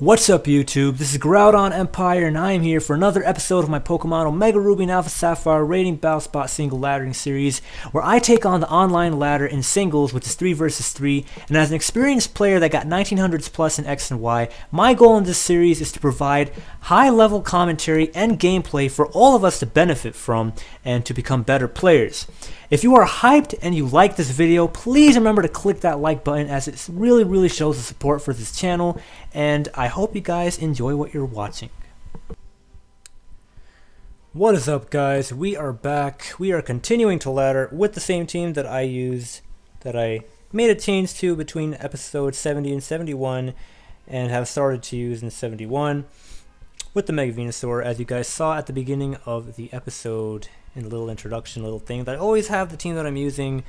What's up YouTube, this is GroudonEmpire and I am here for another episode of my Pokemon Omega Ruby and Alpha Sapphire Rating Battle Spot Single Laddering Series, where I take on the online ladder in singles, which is 3 versus 3, and as an experienced player that got 1900s plus in X and Y, my goal in this series is to provide high level commentary and gameplay for all of us to benefit from and to become better players. If you are hyped and you like this video, please remember to click that like button as it really shows the support for this channel, and I hope you guys enjoy what you're watching. What is up guys, we are back. We are continuing to ladder with the same team that I made a change to between episode 70 and 71 and have started to use in 71 with the Mega Venusaur, as you guys saw at the beginning of the episode in the little introduction little thing that I always have the team that I'm using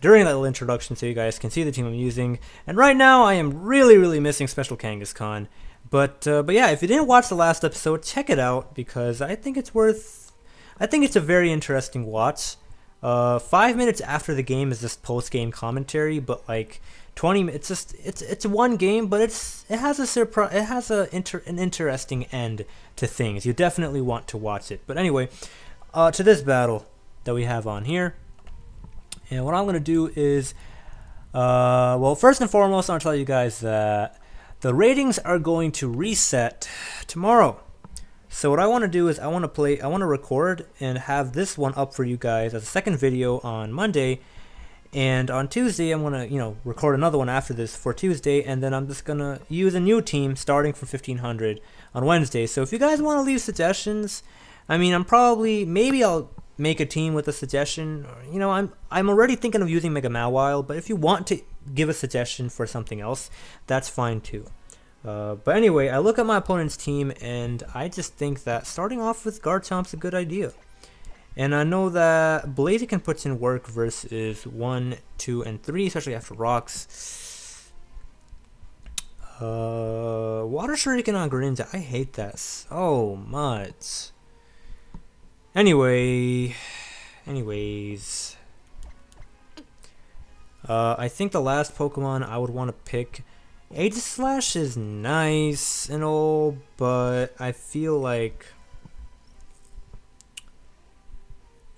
during that little introduction so you guys can see the team I'm using. And right now I am really missing Special Kangaskhan, but yeah, if you didn't watch the last episode, check it out because I think it's a very interesting watch. 5 minutes after the game is this post-game commentary, but like 20 it's one game, but it has an interesting end to things. You definitely want to watch it. But anyway, to this battle that we have on here, and what I'm going to do is, well, first and foremost, I'll tell you guys that the ratings are going to reset tomorrow. So what I want to do is I want to record and have this one up for you guys as a second video on Monday, and on Tuesday I'm going to, record another one after this for Tuesday, and then I'm just going to use a new team starting from 1500 on Wednesday. So if you guys want to leave suggestions, I mean, maybe I'll make a team with a suggestion. I'm already thinking of using Mega Mawile, but if you want to give a suggestion for something else, that's fine too. But anyway, I look at my opponent's team and I just think that starting off with Garchomp's a good idea. And I know that Blaziken puts in work versus 1, 2, and 3, especially after rocks. Water Shuriken on Greninja, I hate that so much. Anyways, I think the last Pokemon I would want to pick, Aegislash is nice and all, but I feel like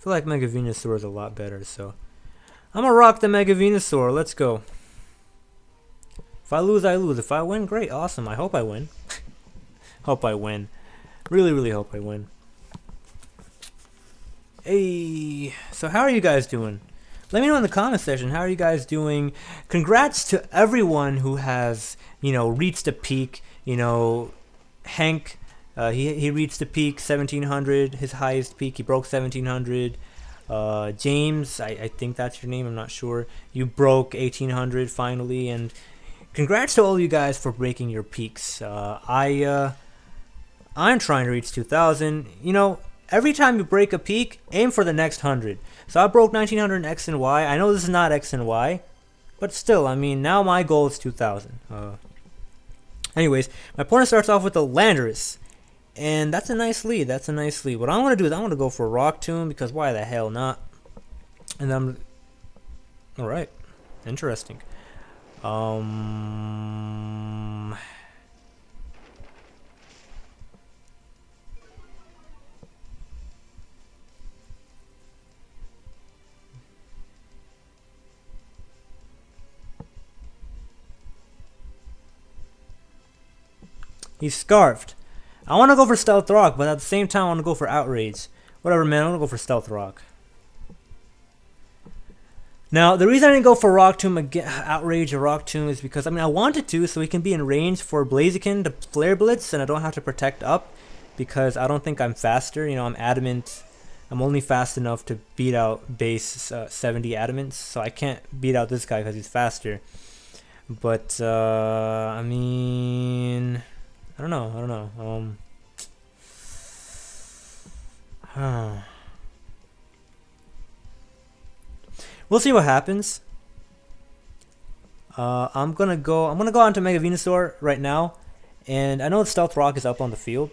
Mega Venusaur is a lot better, so I'm gonna rock the Mega Venusaur. Let's go. If I lose, I lose. If I win, great, awesome. I hope I win. Hope I win. Really hope I win. Hey, so how are you guys doing? Let me know in the comment section, how are you guys doing? Congrats to everyone who has, reached a peak. Hank, he reached a peak, 1700, his highest peak. He broke 1700. James, I think that's your name, I'm not sure. You broke 1800 finally, and congrats to all you guys for breaking your peaks. I'm trying to reach 2000. Every time you break a peak, aim for the next 100. So I broke 1900 in X and Y. I know this is not X and Y, but still, I mean, now my goal is 2000. Anyways, my opponent starts off with a Landorus, and that's a nice lead. What I'm going to do is I'm going to go for a Rock Tomb, because why the hell not? And then alright, interesting. He's Scarfed. I want to go for Stealth Rock, but at the same time I want to go for Outrage. Whatever, man, I'm going to go for Stealth Rock. Now, the reason I didn't go for Rock Tomb again, Outrage or Rock Tomb, is because, I wanted to, so he can be in range for Blaziken to Flare Blitz, and I don't have to protect up, because I don't think I'm faster. I'm adamant. I'm only fast enough to beat out base 70 adamants, so I can't beat out this guy because he's faster. But, I don't know. We'll see what happens. I'm gonna go on to Mega Venusaur right now, and I know Stealth Rock is up on the field.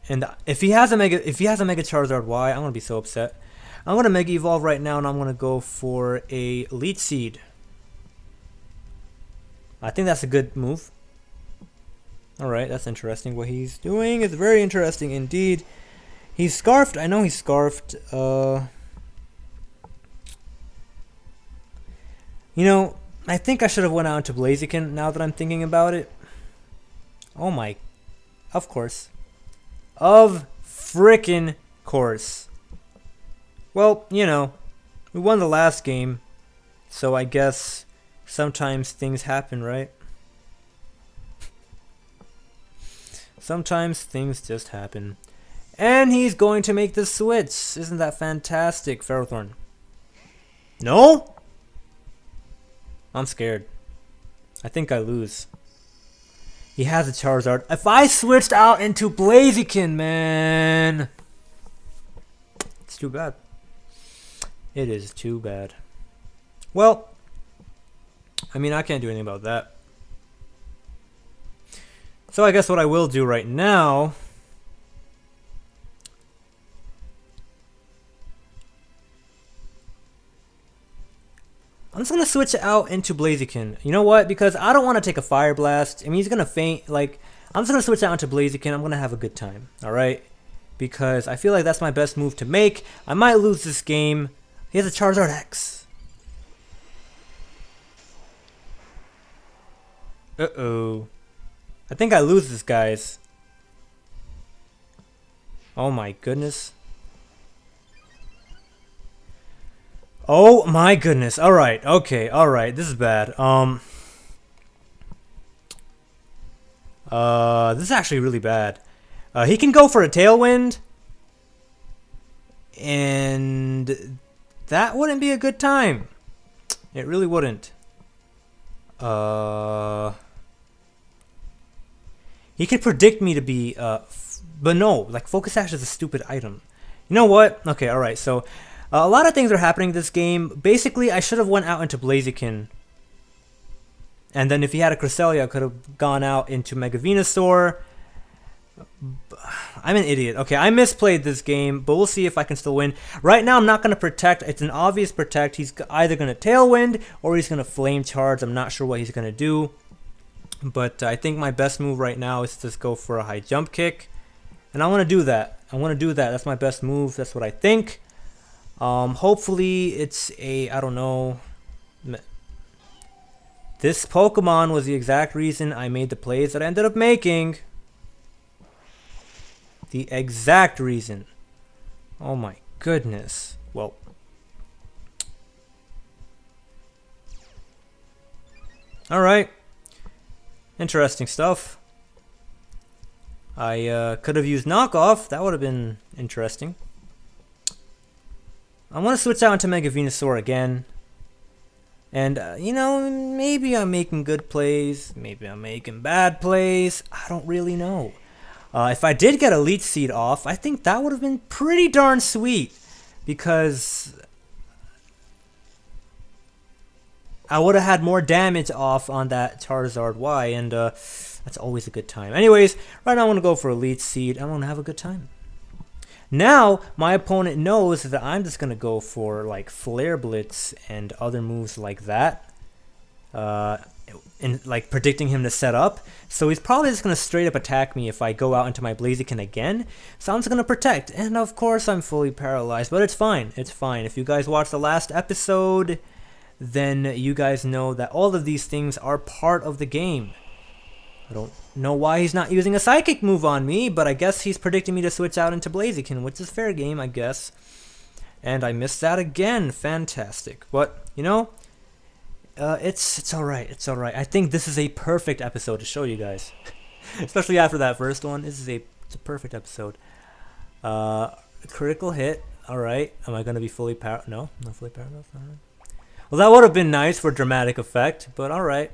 And if he has a Mega Charizard Y, I'm gonna be so upset. I'm gonna Mega Evolve right now, and I'm gonna go for a Leech Seed. I think that's a good move. Alright, that's interesting. What he's doing is very interesting indeed. He's scarfed. I know he's scarfed. You know, I think I should have went out into Blaziken now that I'm thinking about it. Oh my. Of course. Of frickin' course. Well, you know, we won the last game, so I guess sometimes things happen, right? Sometimes things just happen. And he's going to make the switch. Isn't that fantastic, Ferrothorn? No? I'm scared. I think I lose. He has a Charizard. If I switched out into Blaziken, man. It's too bad. It is too bad. Well, I mean, I can't do anything about that. So I guess what I will do right now I'm just going to switch out into Blaziken. You know what? Because I don't want to take a Fire Blast. I mean, he's going to faint. Like, I'm just going to switch out into Blaziken. I'm going to have a good time. Alright? Because I feel like that's my best move to make. I might lose this game. He has a Charizard X. Uh-oh. I think I lose this, guys. Oh my goodness. Oh my goodness. Alright, okay, alright. This is bad. This is actually really bad. He can go for a Tailwind. And that wouldn't be a good time. It really wouldn't. He could predict me to be, but no, like Focus Sash is a stupid item. You know what? Okay, alright, so a lot of things are happening this game. Basically, I should have went out into Blaziken. And then if he had a Cresselia, I could have gone out into Mega Venusaur. I'm an idiot. Okay, I misplayed this game, but we'll see if I can still win. Right now, I'm not going to protect. It's an obvious protect. He's either going to Tailwind or he's going to Flame Charge. I'm not sure what he's going to do. But I think my best move right now is to just go for a high jump kick. And I want to do that. I want to do that. That's my best move. That's what I think. Hopefully it's a, I don't know. This Pokemon was the exact reason I made the plays that I ended up making. The exact reason. Oh my goodness. Well. Alright. Interesting stuff. I could have used knockoff. That would have been interesting. I want to switch out into Mega Venusaur again. And, you know, maybe I'm making good plays. Maybe I'm making bad plays. I don't really know. If I did get Elite Seed off, I think that would have been pretty darn sweet. Because I would have had more damage off on that Charizard Y. And that's always a good time. Anyways, right now I want to go for Elite Seed. I want to have a good time. Now, my opponent knows that I'm just going to go for, like, Flare Blitz and other moves like that. And, like, predicting him to set up. So he's probably just going to straight up attack me if I go out into my Blaziken again. So I'm just going to protect. And, of course, I'm fully paralyzed. But it's fine. It's fine. If you guys watched the last episode, then you guys know that all of these things are part of the game. I don't know why he's not using a Psychic move on me, but I guess he's predicting me to switch out into Blaziken, which is fair game, I guess. And I missed that again. Fantastic. But, you know, it's alright. It's alright. I think this is a perfect episode to show you guys. Especially after that first one. It's a perfect episode. Critical hit. Alright. Am I going to be fully powered? No, not fully powered. Right. Well, that would have been nice for dramatic effect, but alright.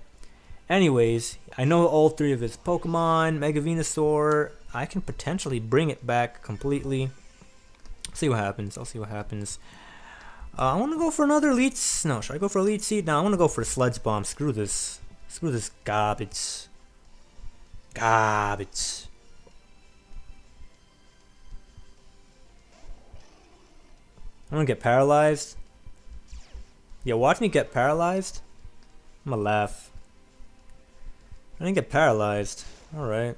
Anyways, I know all three of his Pokemon, Mega Venusaur. I can potentially bring it back completely. See what happens. I'll see what happens. I want to go for another Elite... No, should I go for Elite Seed? No, I want to go for a Sludge Bomb. Screw this. Screw this garbage. Garbage. I'm going to get paralyzed. Yeah, watch me get paralyzed. I'm going to laugh. I didn't get paralyzed. Alright.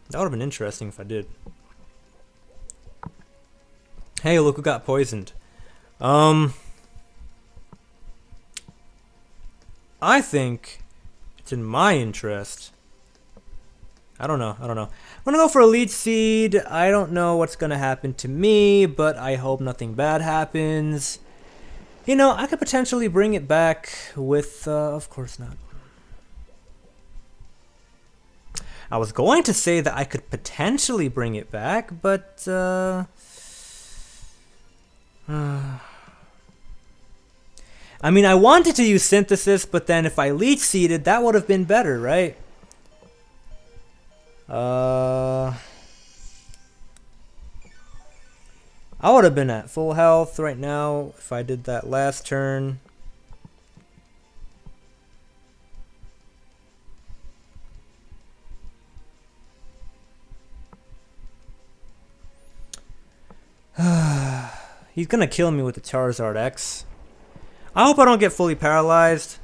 That would have been interesting if I did. Hey, look who got poisoned. I think it's in my interest. I don't know. I'm gonna go for a lead seed. I don't know what's gonna happen to me, but I hope nothing bad happens. You know, I could potentially bring it back with, of course not. I was going to say that I could potentially bring it back, but, I mean, I wanted to use synthesis, but then if I leech seeded, that would have been better, right? I would have been at full health right now if I did that last turn. He's gonna kill me with the Charizard X. I hope I don't get fully paralyzed.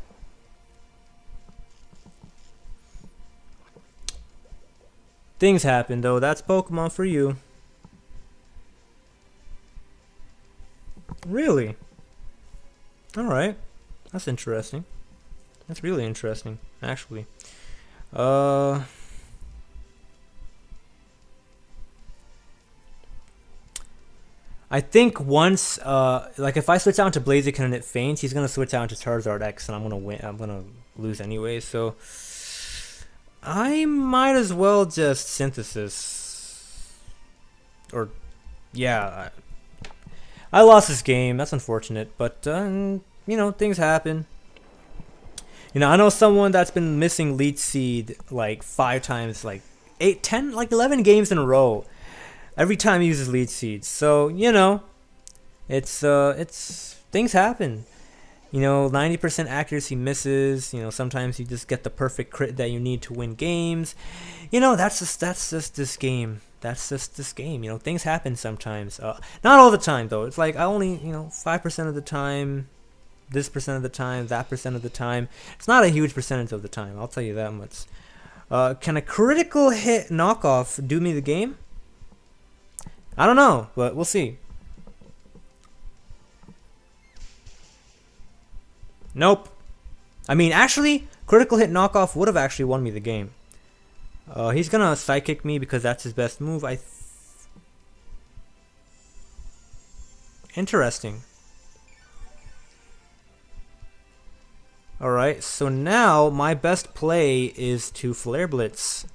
Things happen though, that's Pokemon for you. Really? Alright. That's interesting. That's really interesting, actually. I think once, like if I switch out to Blaziken and it faints, he's gonna switch out to Charizard X, and I'm gonna win. I'm gonna lose anyway. So I might as well just synthesis. Or, yeah, I lost this game. That's unfortunate, but you know, things happen. You know, I know someone that's been missing Leech Seed like 5 times, like 8, 10, like 11 games in a row. Every time he uses Leech Seeds. So, you know, it's things happen. You know, 90% accuracy misses. You know, sometimes you just get the perfect crit that you need to win games. You know, that's just this game. That's just this game. You know, things happen sometimes. Not all the time though. It's like I only, you know, 5% of the time, this percent of the time, that percent of the time. It's not a huge percentage of the time. I'll tell you that much. Can a critical hit knockoff do me the game? I don't know, but we'll see. Nope. I mean, actually, critical hit knockoff would have actually won me the game. He's gonna psychic me because that's his best move. Interesting. Alright, so now my best play is to Flare Blitz.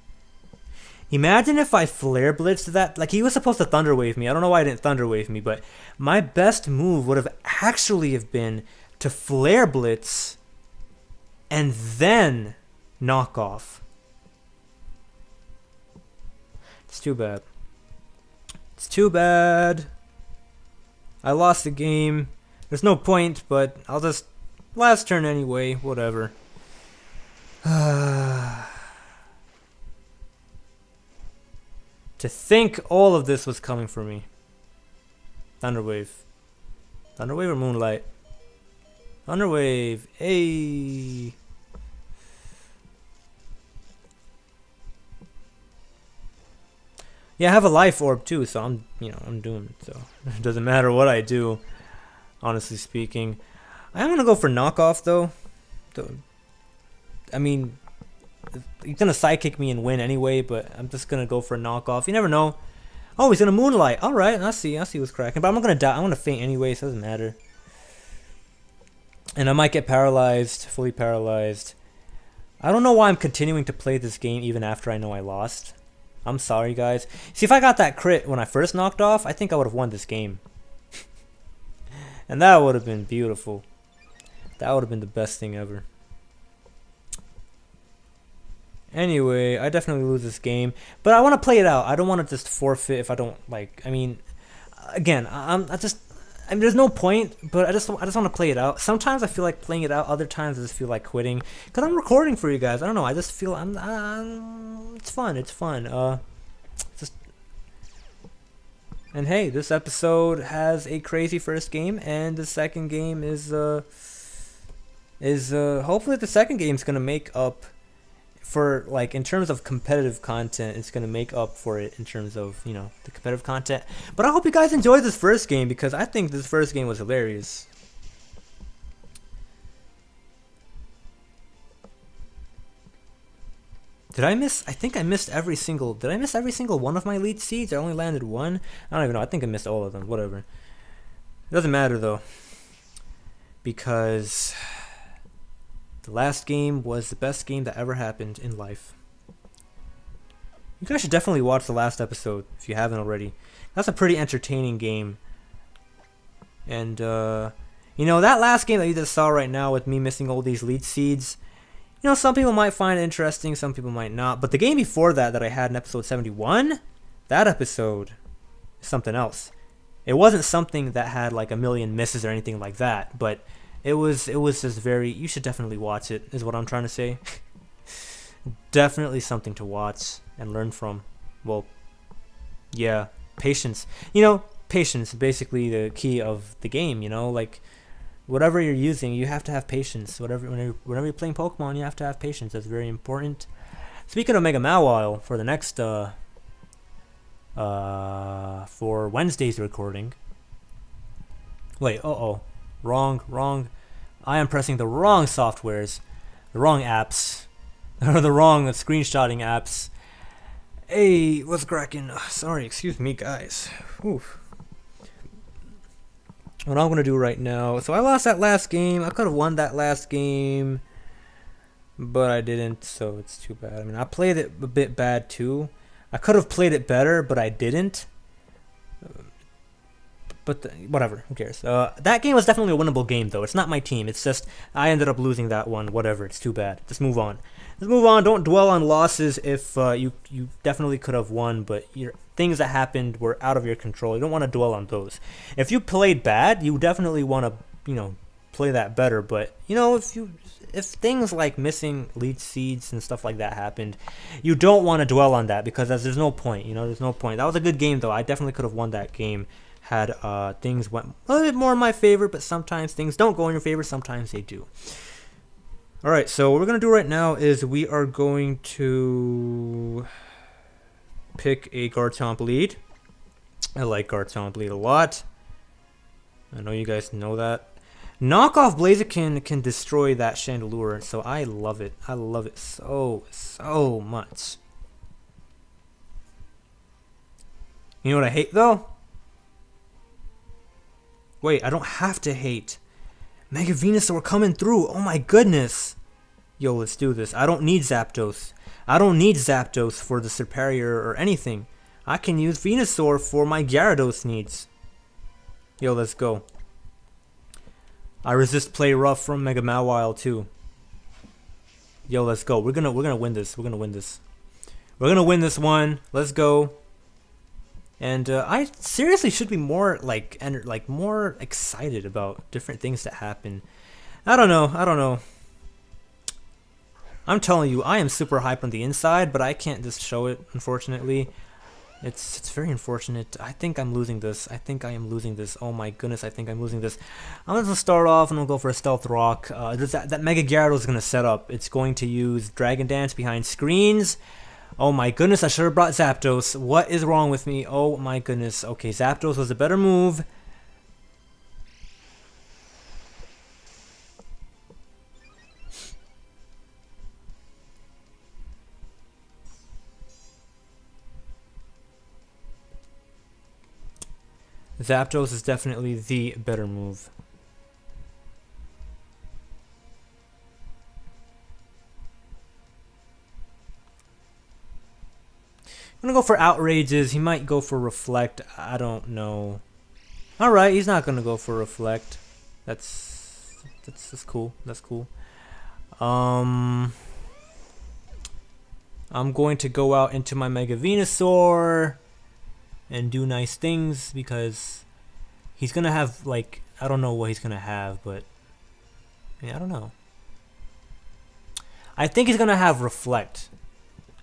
Imagine if I Flare Blitzed that. Like, he was supposed to Thunder Wave me. I don't know why I didn't Thunder Wave me, but my best move would have actually have been to Flare Blitz and then knock off. It's too bad. It's too bad. I lost the game. There's no point, but I'll just last turn anyway. Whatever. To think all of this was coming for me. Thunderwave. Thunderwave or Moonlight? Thunderwave. Hey. Yeah, I have a life orb too, so I'm doomed. So it doesn't matter what I do, honestly speaking. I'm gonna go for knockoff though. I mean, he's gonna sidekick me and win anyway, but I'm just gonna go for a knockoff. You never know. Oh, he's gonna Moonlight. All right, I see what's cracking. But I'm not gonna die. I'm gonna faint anyway, so it doesn't matter. And I might get paralyzed, fully paralyzed. I don't know why I'm continuing to play this game even after I know I lost. I'm sorry, guys. See, if I got that crit when I first knocked off, I think I would have won this game. And that would have been beautiful. That would have been the best thing ever. Anyway, I definitely lose this game, but I want to play it out. I don't want to just forfeit if I don't like. I mean, again, I mean, there's no point, but I just want to play it out. Sometimes I feel like playing it out. Other times I just feel like quitting because I'm recording for you guys. I don't know. I just feel it's fun. It's fun. And hey, this episode has a crazy first game, and the second game is hopefully the second game's gonna make up for like in terms of competitive content, it's gonna make up for it in terms of, you know, the competitive content. But I hope you guys enjoyed this first game, because I think this first game was hilarious. Did I miss? I think I missed every single. Did I miss every single one of my lead seeds? I only landed one. I don't even know. I think I missed all of them. Whatever. It doesn't matter though, because the last game was the best game that ever happened in life. You guys should definitely watch the last episode if you haven't already. That's a pretty entertaining game. And you know, that last game that you just saw right now with me missing all these lead seeds, you know, some people might find it interesting, some people might not. But the game before that I had in episode 71, that episode is something else. It wasn't something that had like a million misses or anything like that, but it was just very, you should definitely watch it, is what I'm trying to say. Definitely something to watch and learn from. Well, yeah, patience. You know, patience is basically the key of the game, you know, like whatever you're using, you have to have patience. Whenever you're playing Pokemon, you have to have patience. That's very important. Speaking of Mega Mawile, for the next for Wednesday's recording. Wait, wrong. I am pressing the wrong softwares, the wrong apps, or the wrong screenshotting apps. Hey, what's cracking? Sorry, excuse me, guys. Oof. What I'm gonna do right now, so I lost that last game. I could have won that last game, but I didn't, so it's too bad. I mean, I played it a bit bad too. I could have played it better, but I didn't. But whatever, who cares? That game was definitely a winnable game, though. It's not my team. It's just I ended up losing that one. Whatever, it's too bad. Just move on. Just move on. Don't dwell on losses. If you definitely could have won, but things that happened were out of your control. You don't want to dwell on those. If you played bad, you definitely want to, you know, play that better. But you know, if things like missing lead seeds and stuff like that happened, you don't want to dwell on that, because there's no point. You know, there's no point. That was a good game, though. I definitely could have won that game had things went a little bit more in my favor, but sometimes things don't go in your favor, sometimes they do. Alright, so what we're going to do right now is we are going to pick a Garchomp lead. I like Garchomp lead a lot. I know you guys know that. Knockoff Blaziken can destroy that Chandelure, so I love it. I love it so much. You know what I hate, though? Wait, I don't have to hate. Mega Venusaur coming through. Oh my goodness. Yo, let's do this. I don't need Zapdos. I don't need Zapdos for the Superior or anything. I can use Venusaur for my Gyarados needs. Yo, let's go. I resist play rough from Mega Mawile too. Yo, let's go. We're gonna win this. We're gonna win this. We're gonna win this one. Let's go. And I seriously should be more more excited about different things that happen. I don't know. I'm telling you, I am super hyped on the inside, but I can't just show it, unfortunately. It's very unfortunate. I think I'm losing this. I think I am losing this. Oh my goodness, I think I'm losing this. I'm going to start off and we'll go for a Stealth Rock. That Mega Gyarados is going to set up. It's going to use Dragon Dance behind screens. Oh my goodness, I should have brought Zapdos. What is wrong with me? Oh my goodness. Okay, Zapdos was a better move. Zapdos is definitely the better move. I'm gonna go for Outrages. He might go for Reflect. I don't know. Alright, he's not gonna go for Reflect. That's cool. That's cool. I'm going to go out into my Mega Venusaur and do nice things, because he's gonna have, like, I don't know what he's gonna have, but yeah, I don't know. I think he's gonna have Reflect.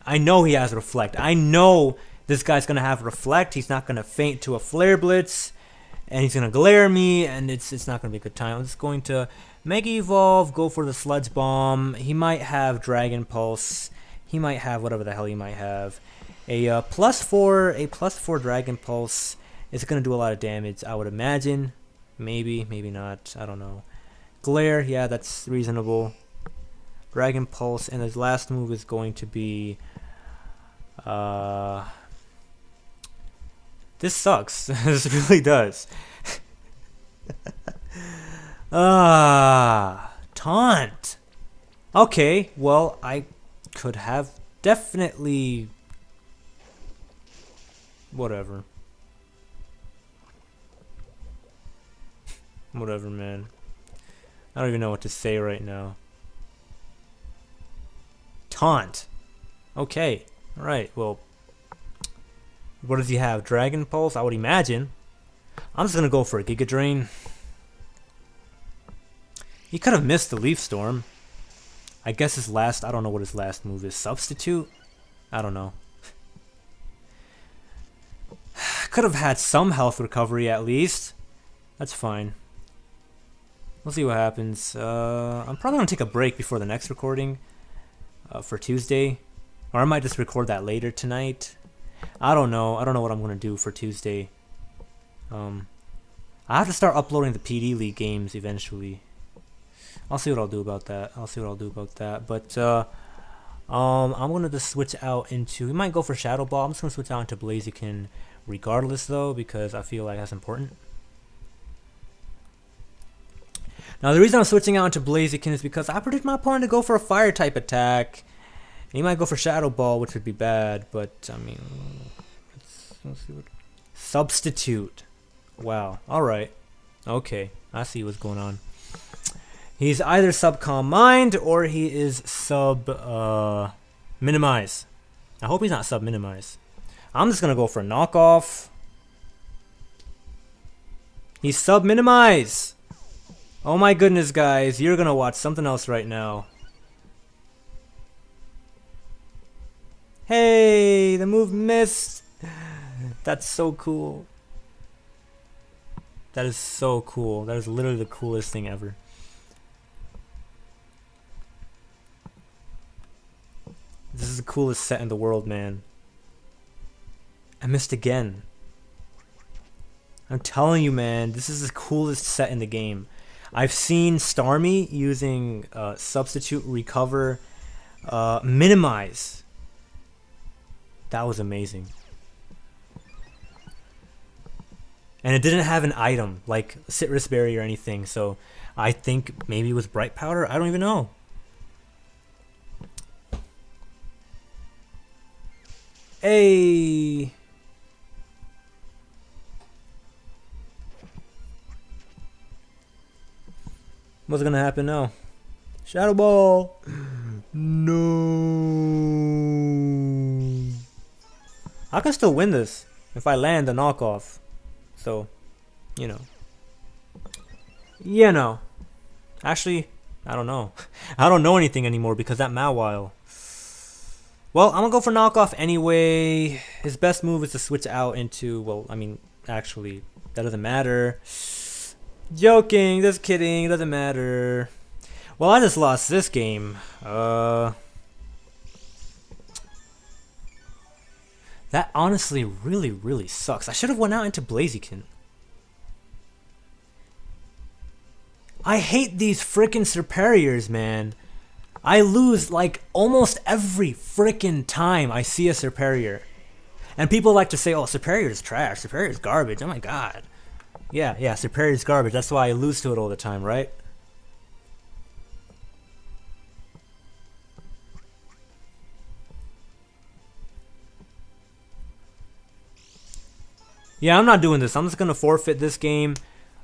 I know he has Reflect. I know this guy's gonna have Reflect. He's not gonna faint to a Flare Blitz, and he's gonna glare me, and it's not gonna be a good time. I'm just going to Mega Evolve, go for the Sludge Bomb. He might have Dragon Pulse. he might have whatever the hell he might have. A +4 Dragon Pulse is going to do a lot of damage, I would imagine. Maybe, maybe not. I don't know. Glare, yeah, that's reasonable. Dragon Pulse, and his last move is going to be... This sucks. This really does. Taunt. Okay, well, I could have definitely... Whatever. Whatever, man. I don't even know what to say right now. Taunt. Okay. Alright, well... What does he have? Dragon Pulse? I would imagine. I'm just gonna go for a Giga Drain. He could have missed the Leaf Storm. I guess his last... I don't know what his last move is. Substitute? I don't know. Could have had some health recovery at least. That's fine. We'll see what happens. I'm probably gonna take a break before the next recording for Tuesday, or I might just record that later tonight. I don't know. I don't know what I'm gonna do for Tuesday. I have to start uploading the PD League games eventually. I'll see what I'll do about that. But I'm gonna just switch out into. We might go for Shadow Ball. I'm just gonna switch out into Blaziken regardless, though, because I feel like that's important. Now, the reason I'm switching out into Blaziken is because I predict my opponent to go for a Fire type attack. And he might go for Shadow Ball, which would be bad, but I mean, let's see what. Substitute. Wow. All right. Okay. I see what's going on. He's either sub Calm Mind or he is sub Minimize. I hope he's not sub Minimize. I'm just gonna go for a knockoff. He's sub Minimize. Oh my goodness, guys, you're gonna watch something else right now. Hey, the move missed. That's so cool. That is so cool. That is literally the coolest thing ever. This is the coolest set in the world, man. I missed again. I'm telling you, man, this is the coolest set in the game. I've seen Starmie using substitute, recover, minimize. That was amazing. And it didn't have an item like Citrus Berry or anything, so I think maybe it was Bright Powder. I don't even know. Hey. What's gonna happen now? Shadow Ball. No. I can still win this if I land the knockoff. So, you know. Actually, I don't know. I don't know anything anymore because that Mawile. Well, I'm gonna go for knockoff anyway. His best move is to switch out into, well, I mean, actually, that doesn't matter. Joking, just kidding, it doesn't matter. Well, I just lost this game. That honestly really sucks. I should have went out into Blaziken. I hate these frickin' Serperiors, man. I lose like almost every frickin' time I see a Serperior. And people like to say, oh, Serperior is trash, Serperior is garbage. Oh my god. Yeah, Serperior is garbage. That's why I lose to it all the time, right? Yeah, I'm not doing this. I'm just going to forfeit this game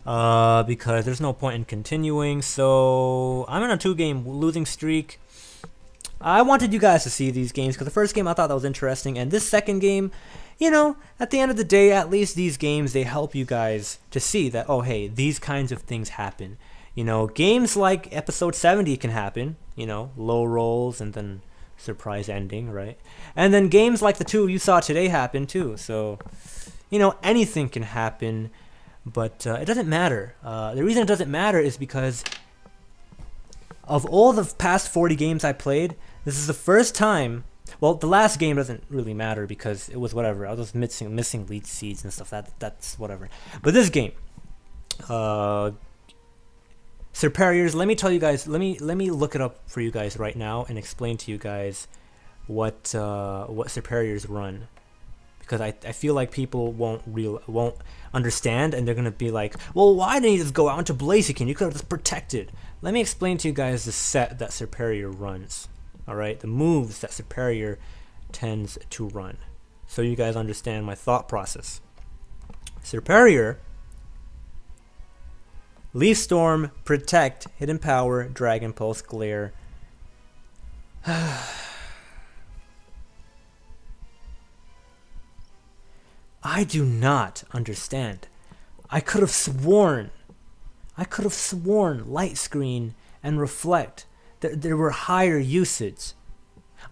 because there's no point in continuing. So I'm in a 2-game losing streak. I wanted you guys to see these games because the first game I thought that was interesting. And this second game, you know, at the end of the day, at least these games, they help you guys to see that, oh, hey, these kinds of things happen. You know, games like episode 70 can happen, you know, low rolls and then surprise ending, right? And then games like the 2 you saw today happen too. So, you know, anything can happen, but it doesn't matter. The reason it doesn't matter is because of all the past 40 games I played, this is the first time Well, the last game doesn't really matter because it was whatever. I was just missing leech seeds and stuff. That's whatever. But this game, Serperiors. Let me tell you guys. Let me look it up for you guys right now and explain to you guys what Serperiors run, because I feel like people won't understand, and they're gonna be like, well, why didn't you just go out into Blaziken? You could have just protected. Let me explain to you guys the set that Serperior runs. Alright, the moves that Serperior tends to run, so you guys understand my thought process. Serperior, Leaf Storm, Protect, Hidden Power, Dragon Pulse, Glare. I do not understand. I could have sworn Light Screen and Reflect, there were higher usage.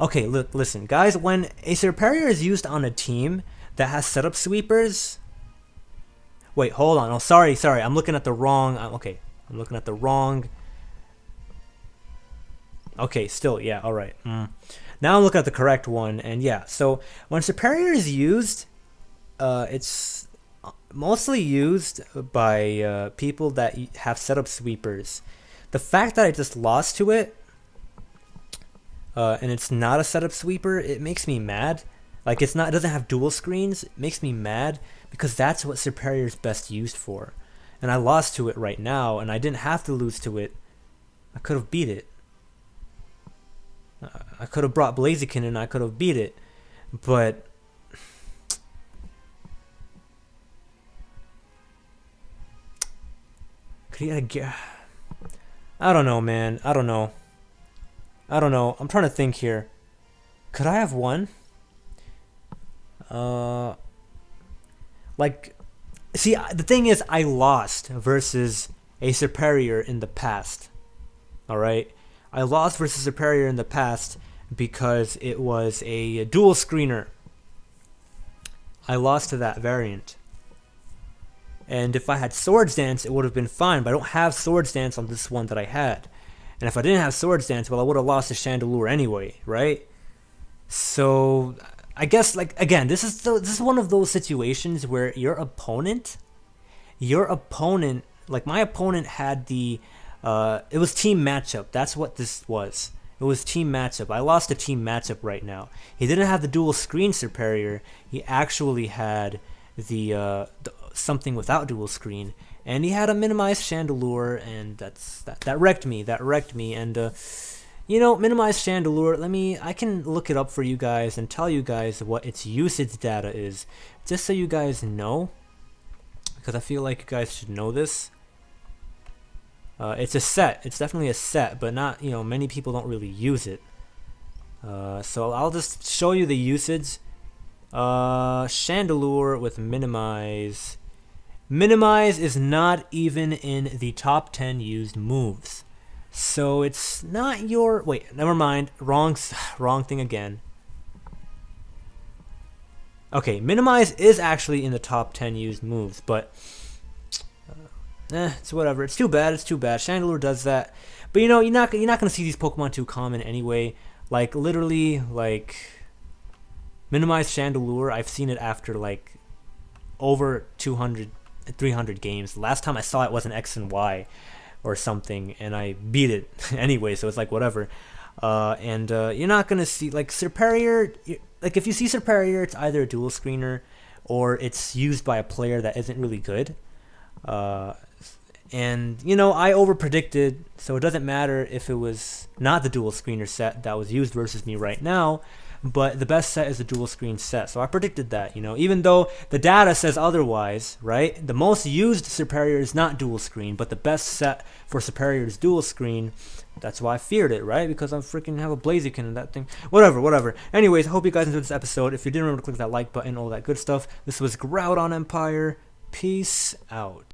Okay, look, listen, guys. When a Serperior is used on a team that has setup sweepers. Wait, hold on. Oh, sorry. I'm looking at the wrong. Okay, I'm looking at the wrong. Okay, still, yeah, all right. Now I'm looking at the correct one, and yeah. So when Serperior is used, it's mostly used by people that have setup sweepers. The fact that I just lost to it, and it's not a setup sweeper, it makes me mad. Like, it doesn't have dual screens. It makes me mad because that's what Serperior is best used for. And I lost to it right now, and I didn't have to lose to it. I could have beat it. I could have brought Blaziken and I could have beat it, but could he get? I don't know, man. I don't know. I'm trying to think here. Could I have won? Like, see, the thing is, I lost versus a Serperior in the past. All right, I lost versus Serperior in the past because it was a dual screener. I lost to that variant. And if I had Swords Dance, it would have been fine, but I don't have Swords Dance on this one that I had. And if I didn't have Swords Dance, well, I would have lost to Chandelure anyway, right? So I guess, like, again, this is one of those situations where your opponent, like my opponent had the, it was team matchup. That's what this was. It was team matchup. I lost a team matchup right now. He didn't have the dual screen Serperior. He actually had the something without dual screen, and he had a minimized Chandelure, and that wrecked me. And minimized Chandelure. I can look it up for you guys and tell you guys what its usage data is, just so you guys know, because I feel like you guys should know this. It's a set. It's definitely a set, but not, many people don't really use it. So I'll just show you the usage. Chandelure with minimize. Minimize is not even in the top 10 used moves. So it's not your... Wait, never mind. Wrong thing again. Okay, minimize is actually in the top 10 used moves, but... it's whatever. It's too bad. Chandelure does that. But you're not going to see these Pokemon too common anyway. Like, literally, like... Minimize Chandelure, I've seen it after, like, over 200... 300 games. Last time I saw it was an X and Y or something, and I beat it anyway, so it's like whatever. You're not gonna see, like, Serperior, like, if you see Serperior, it's either a dual screener or it's used by a player that isn't really good. I over predicted, so it doesn't matter if it was not the dual screener set that was used versus me right now, but the best set is the dual screen set. So I predicted that, even though the data says otherwise, right? The most used Serperior is not dual screen, but the best set for Serperior is dual screen. That's why I feared it, right? Because I freaking have a Blaziken and that thing. Whatever. Anyways, I hope you guys enjoyed this episode. If you did, remember to click that like button, all that good stuff. This was GroudonEmpire. Peace out.